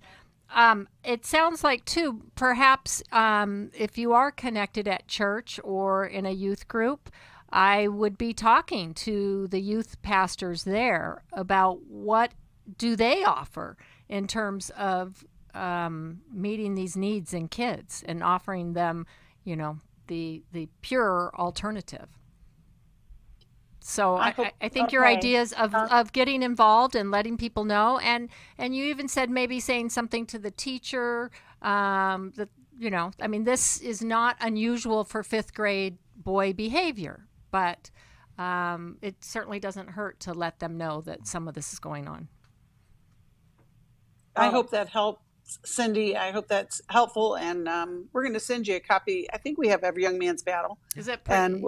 Speaker 3: Right. It sounds like, too, perhaps if you are connected at church or in a youth group, I would be talking to the youth pastors there about what do they offer in terms of meeting these needs in kids and offering them, the pure alternative. So I think your ideas of getting involved and letting people know, and you even said maybe saying something to the teacher, this is not unusual for 5th grade boy behavior, but it certainly doesn't hurt to let them know that some of this is going on.
Speaker 2: I hope that helps, Cindy. I hope that's helpful, and we're going to send you a copy. I think we have Every Young Man's Battle.
Speaker 3: Is it? And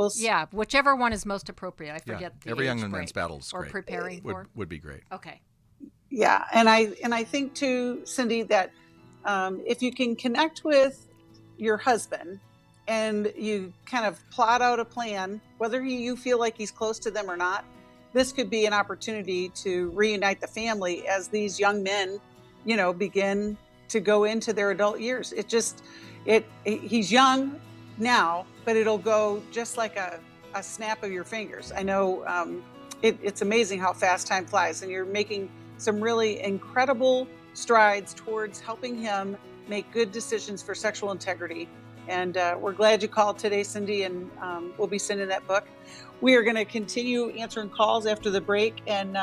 Speaker 3: whichever one is most appropriate. I forget the
Speaker 4: Every
Speaker 3: age
Speaker 4: Young Man's Battle is
Speaker 3: or
Speaker 4: great.
Speaker 3: Preparing for
Speaker 4: would be great.
Speaker 3: Okay.
Speaker 2: Yeah, and I think too, Cindy, that if you can connect with your husband and you kind of plot out a plan, whether you feel like he's close to them or not, this could be an opportunity to reunite the family as these young men, begin to go into their adult years. He's young now, but it'll go just like a snap of your fingers. I know it's amazing how fast time flies, and you're making some really incredible strides towards helping him make good decisions for sexual integrity. And we're glad you called today, Cindy, and we'll be sending that book. We are going to continue answering calls after the break. And,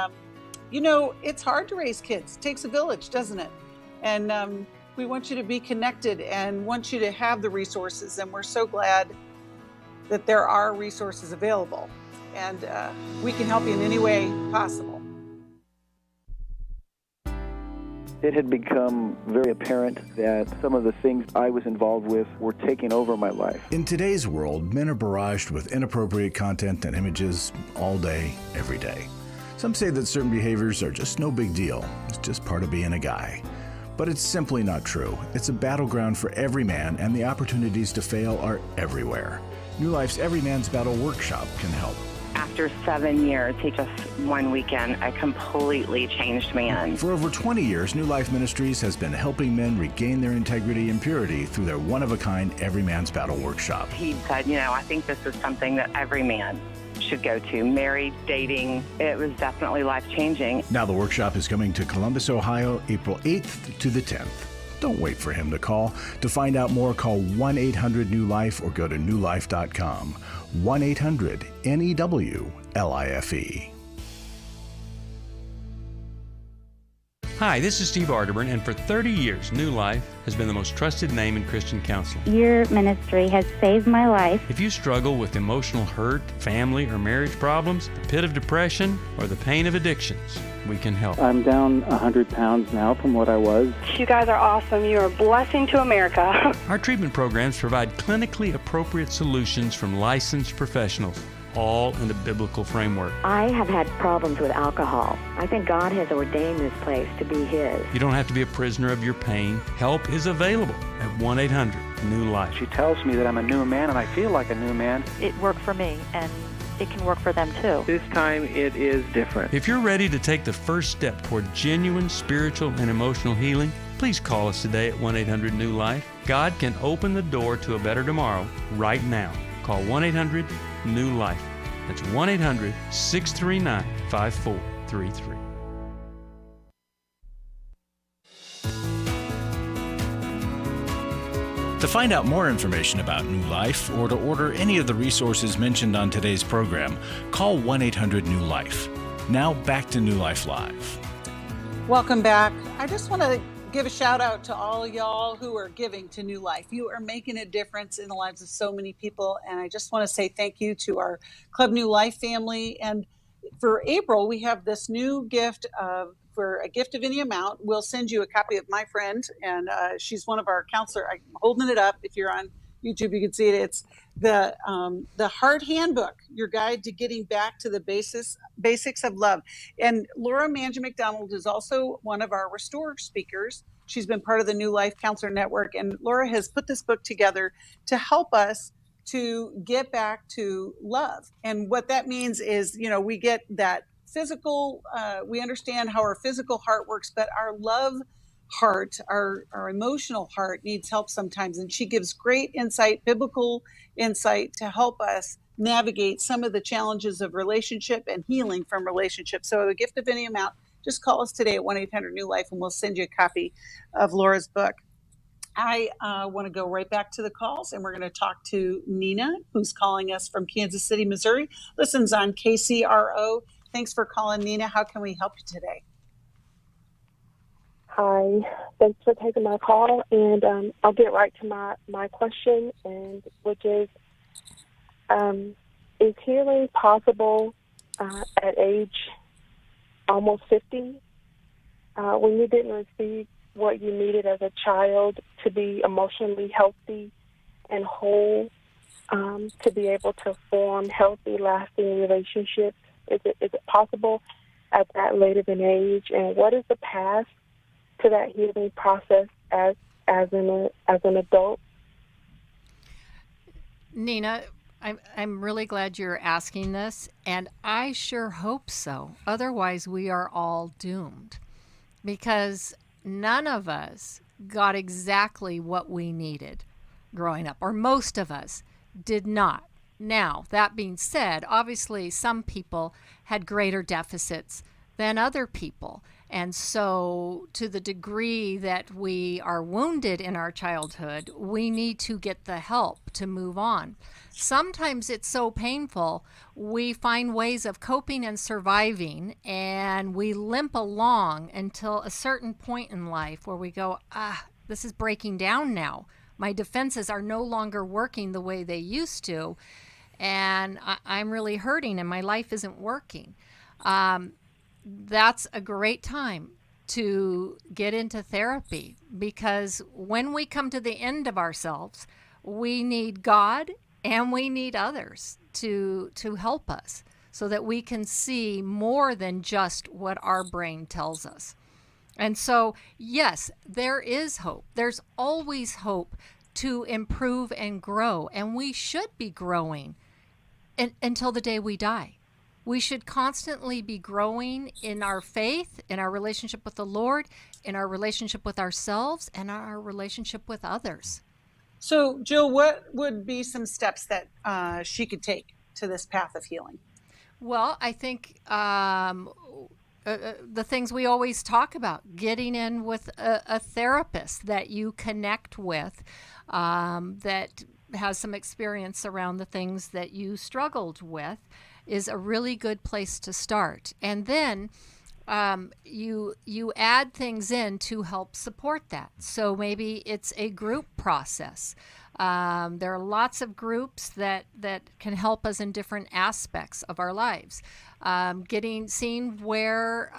Speaker 2: it's hard to raise kids. It takes a village, doesn't it? And we want you to be connected and want you to have the resources. And we're so glad that there are resources available. And we can help you in any way possible.
Speaker 17: It had become very apparent that some of the things I was involved with were taking over my life.
Speaker 1: In today's world, men are barraged with inappropriate content and images all day, every day. Some say that certain behaviors are just no big deal. It's just part of being a guy. But it's simply not true. It's a battleground for every man, and the opportunities to fail are everywhere. New Life's Every Man's Battle workshop can help.
Speaker 18: After 7 years, just one weekend, a completely changed man.
Speaker 1: For over 20 years, New Life Ministries has been helping men regain their integrity and purity through their one-of-a-kind Every Man's Battle workshop.
Speaker 18: He said, I think this is something that every man should go to. Married, dating, it was definitely life-changing.
Speaker 1: Now the workshop is coming to Columbus, Ohio, April 8th to the 10th. Don't wait for him to call. To find out more, call 1-800-NEW-LIFE or go to newlife.com. 1-800-NEW-LIFE.
Speaker 11: Hi, this is Steve Arterburn, and for 30 years, New Life has been the most trusted name in Christian counseling.
Speaker 14: Your ministry has saved my life.
Speaker 11: If you struggle with emotional hurt, family or marriage problems, the pit of depression, or the pain of addictions, we can help.
Speaker 19: I'm down 100 pounds now from what I was.
Speaker 20: You guys are awesome. You're a blessing to America.
Speaker 11: Our treatment programs provide clinically appropriate solutions from licensed professionals, all in the biblical framework.
Speaker 21: I have had problems with alcohol. I think God has ordained this place to be His.
Speaker 11: You don't have to be a prisoner of your pain. Help is available at 1-800-NEW-LIFE.
Speaker 19: She tells me that I'm a new man, and I feel like a new man.
Speaker 13: It worked for me, and it can work for them too.
Speaker 19: This time it is different.
Speaker 11: If you're ready to take the first step toward genuine spiritual and emotional healing, Please call us today at 1-800-NEW-LIFE. God can open the door to a better tomorrow right now. Call 1-800-NEW-LIFE. That's 1-800-639-5433.
Speaker 1: To find out more information about New Life or to order any of the resources mentioned on today's program, call 1-800-NEW-LIFE. Now back to New Life Live.
Speaker 2: Welcome back. I just want to give a shout out to all y'all who are giving to New Life. You are making a difference in the lives of so many people. And I just want to say thank you to our Club New Life family. And for April, we have this new gift for a gift of any amount. We'll send you a copy of My Friend. And she's one of our counselors. I'm holding it up. If you're on YouTube, you can see it. It's the Heart Handbook, your guide to getting back to the basics of love. And Laura Manja McDonald is also one of our Restore speakers. She's been part of the New Life Counselor Network, and Laura has put this book together to help us to get back to love. And what that means is, we get that physical, we understand how our physical heart works, but our love heart, our emotional heart needs help sometimes. And she gives great insight, biblical insight, to help us navigate some of the challenges of relationship and healing from relationships. So a gift of any amount, just call us today at 1-800-NEW-LIFE and we'll send you a copy of Laura's book. I want to go right back to the calls, and we're going to talk to Nina, who's calling us from Kansas City, Missouri, listens on KCRO. Thanks for calling, Nina. How can we help you today?
Speaker 5: Hi, thanks for taking my call, and I'll get right to my question, and which is healing possible at age almost 50 when you didn't receive what you needed as a child to be emotionally healthy and whole, to be able to form healthy, lasting relationships? Is it possible at that late of an age, and what is the path to that healing process as an adult?
Speaker 3: Nina, I'm really glad you're asking this, and I sure hope so. Otherwise, we are all doomed, because none of us got exactly what we needed growing up, or most of us did not. Now, that being said, obviously some people had greater deficits than other people. And so to the degree that we are wounded in our childhood, we need to get the help to move on. Sometimes it's so painful, we find ways of coping and surviving, and we limp along until a certain point in life where we go, this is breaking down now. My defenses are no longer working the way they used to, and I'm really hurting and my life isn't working. That's a great time to get into therapy, because when we come to the end of ourselves, we need God and we need others to help us so that we can see more than just what our brain tells us. And so, yes, there is hope. There's always hope to improve and grow, and we should be growing until the day we die. We should constantly be growing in our faith, in our relationship with the Lord, in our relationship with ourselves, and our relationship with others.
Speaker 2: So, Jill, what would be some steps that she could take to this path of healing?
Speaker 3: Well, I think the things we always talk about, getting in with a therapist that you connect with, that has some experience around the things that you struggled with, is a really good place to start. And then you add things in to help support that. So maybe it's a group process. There are lots of groups that can help us in different aspects of our lives. Seeing where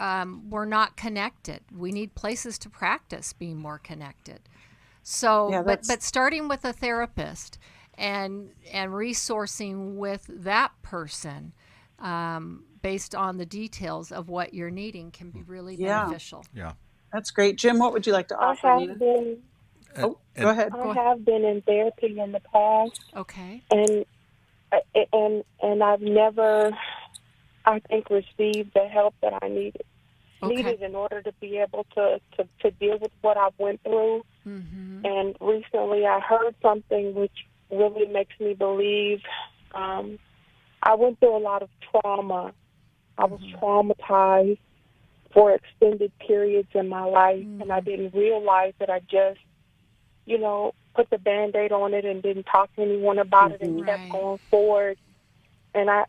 Speaker 3: we're not connected. We need places to practice being more connected. So, yeah, but starting with a therapist and resourcing with that person based on the details of what you're needing can be really beneficial.
Speaker 4: Yeah,
Speaker 2: that's great. Jim, what would you like to offer?
Speaker 5: Go ahead. I have been in therapy in the past.
Speaker 3: Okay.
Speaker 5: And I've never, I think, received the help that I needed. needed in order to be able to deal with what I went through.
Speaker 3: Mm-hmm.
Speaker 5: And recently I heard something which really makes me believe. I went through a lot of trauma. I was traumatized for extended periods in my life, and I didn't realize that I just, put the Band-Aid on it and didn't talk to anyone about it and kept going forward. And I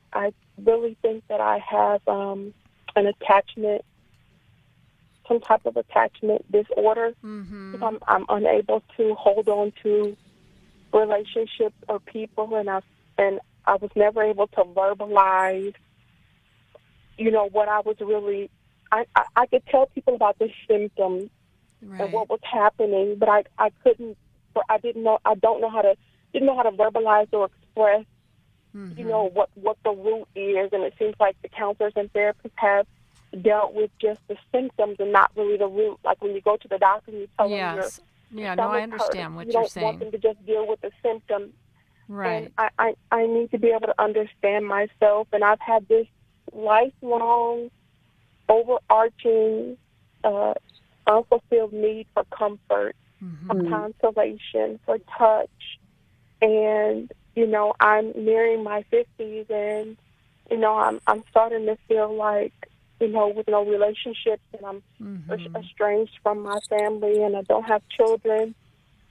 Speaker 5: really think that I have an attachment, some type of attachment disorder. Mm-hmm. I'm unable to hold on to relationships or people, and I was never able to verbalize, what I was really. I could tell people about the symptoms and what was happening, but I couldn't. I didn't know. I didn't know how to verbalize or express, what the root is. And it seems like the counselors and therapists have dealt with just the symptoms and not really the root. Like when you go to the doctor and you tell them
Speaker 3: I understand what you're saying.
Speaker 5: You don't want them to just deal with the symptoms.
Speaker 3: Right.
Speaker 5: And I need to be able to understand myself, and I've had this lifelong, overarching, unfulfilled need for comfort, for consolation, for touch. And, I'm nearing my 50s, and, I'm starting to feel like, with no relationships, and I'm estranged from my family, and I don't have children.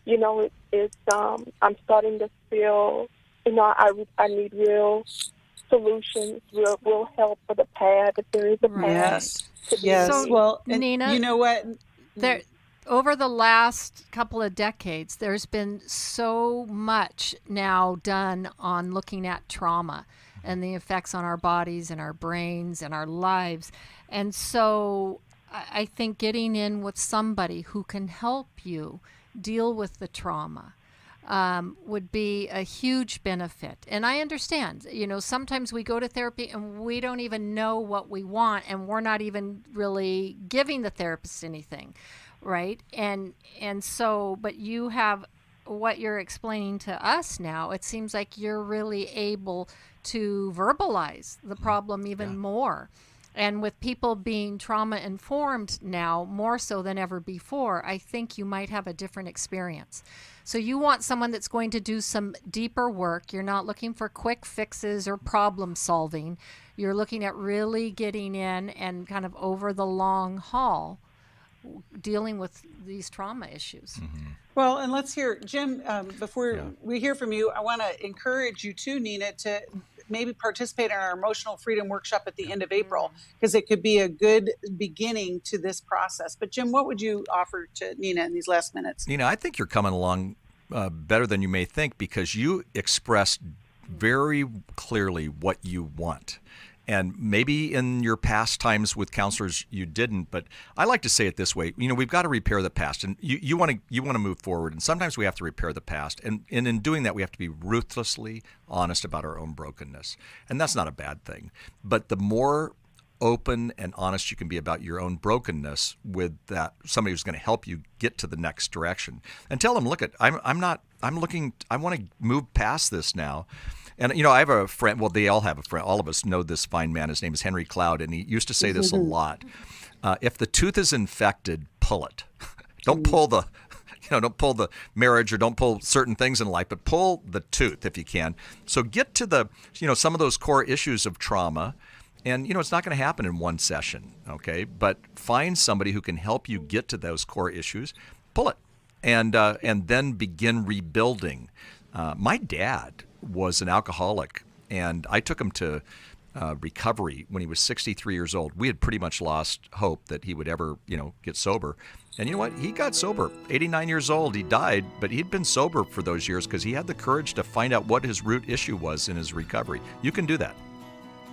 Speaker 5: I'm starting to feel, I need real solutions, real help for the path, if there is a path.
Speaker 2: Yes.
Speaker 3: So,
Speaker 2: well,
Speaker 3: Nina,
Speaker 2: you know what?
Speaker 3: Over the last couple of decades, there's been so much now done on looking at trauma and the effects on our bodies and our brains and our lives. And so I think getting in with somebody who can help you deal with the trauma would be a huge benefit. And I understand, sometimes we go to therapy and we don't even know what we want, and we're not even really giving the therapist anything, right? And so, but you have what you're explaining to us now. It seems like you're really able to verbalize the problem even more. And with people being trauma-informed now, more so than ever before, I think you might have a different experience. So you want someone that's going to do some deeper work. You're not looking for quick fixes or problem solving. You're looking at really getting in and kind of over the long haul, dealing with these trauma issues.
Speaker 4: Mm-hmm.
Speaker 2: Well, and let's hear, Jim, before we hear from you, I want to encourage you too, Nina, to maybe participate in our emotional freedom workshop at the end of April, because it could be a good beginning to this process. But Jim, what would you offer to Nina in these last minutes?
Speaker 4: Nina, I think you're coming along better than you may think, because you expressed very clearly what you want. And maybe in your past times with counselors you didn't, but I like to say it this way: we've got to repair the past, and you want to move forward. And sometimes we have to repair the past, and in doing that, we have to be ruthlessly honest about our own brokenness, and that's not a bad thing. But the more open and honest you can be about your own brokenness with that somebody who's going to help you get to the next direction, and tell them, look, I want to move past this now. And, I have a friend, well, they all have a friend. All of us know this fine man. His name is Henry Cloud, and he used to say this a lot. If the tooth is infected, pull it. Don't pull the marriage, or don't pull certain things in life, but pull the tooth if you can. So get to the, some of those core issues of trauma. And, it's not going to happen in one session, okay? But find somebody who can help you get to those core issues, pull it, and then begin rebuilding. My dad was an alcoholic, and I took him to recovery when he was 63 years old. We had pretty much lost hope that he would ever, get sober. And you know what? He got sober. 89 years old, he died, but he'd been sober for those years because he had the courage to find out what his root issue was in his recovery. You can do that.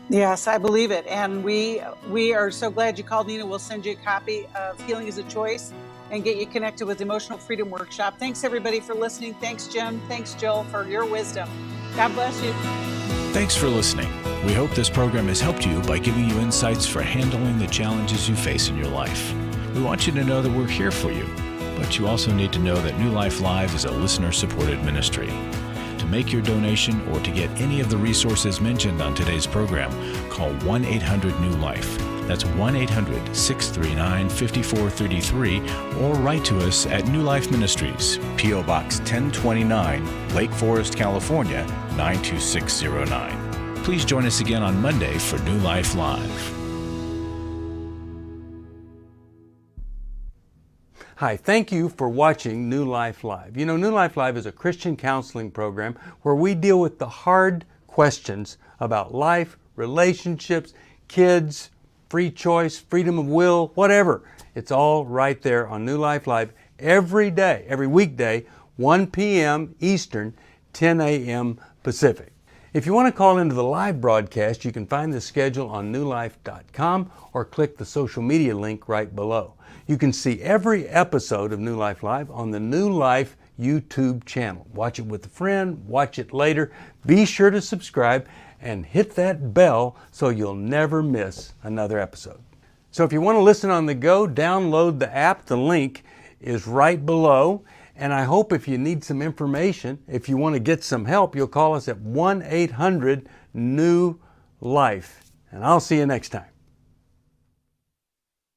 Speaker 2: Yes, I believe it. And we are so glad you called, Nina. We'll send you a copy of Healing is a Choice and get you connected with the Emotional Freedom Workshop. Thanks, everybody, for listening. Thanks, Jim. Thanks, Jill, for your wisdom. God bless you.
Speaker 1: Thanks for listening. We hope this program has helped you by giving you insights for handling the challenges you face in your life. We want you to know that we're here for you, but you also need to know that New Life Live is a listener-supported ministry. To make your donation or to get any of the resources mentioned on today's program, call 1-800-NEW-LIFE. That's 1-800-639-5433, or write to us at New Life Ministries, P.O. Box 1029, Lake Forest, California, 92609. Please join us again on Monday for New Life Live.
Speaker 11: Hi, thank you for watching New Life Live. You know, New Life Live is a Christian counseling program where we deal with the hard questions about life, relationships, kids, free choice, freedom of will, whatever. It's all right there on New Life Live every day, every weekday, 1 p.m. Eastern, 10 a.m. Pacific. If you want to call into the live broadcast, you can find the schedule on newlife.com or click the social media link right below. You can see every episode of New Life Live on the New Life YouTube channel. Watch it with a friend, watch it later. Be sure to subscribe and hit that bell so you'll never miss another episode. So if you want to listen on the go, download the app. The link is right below. And I hope if you need some information, if you want to get some help, you'll call us at 1-800-NEW-LIFE. And I'll see you next time.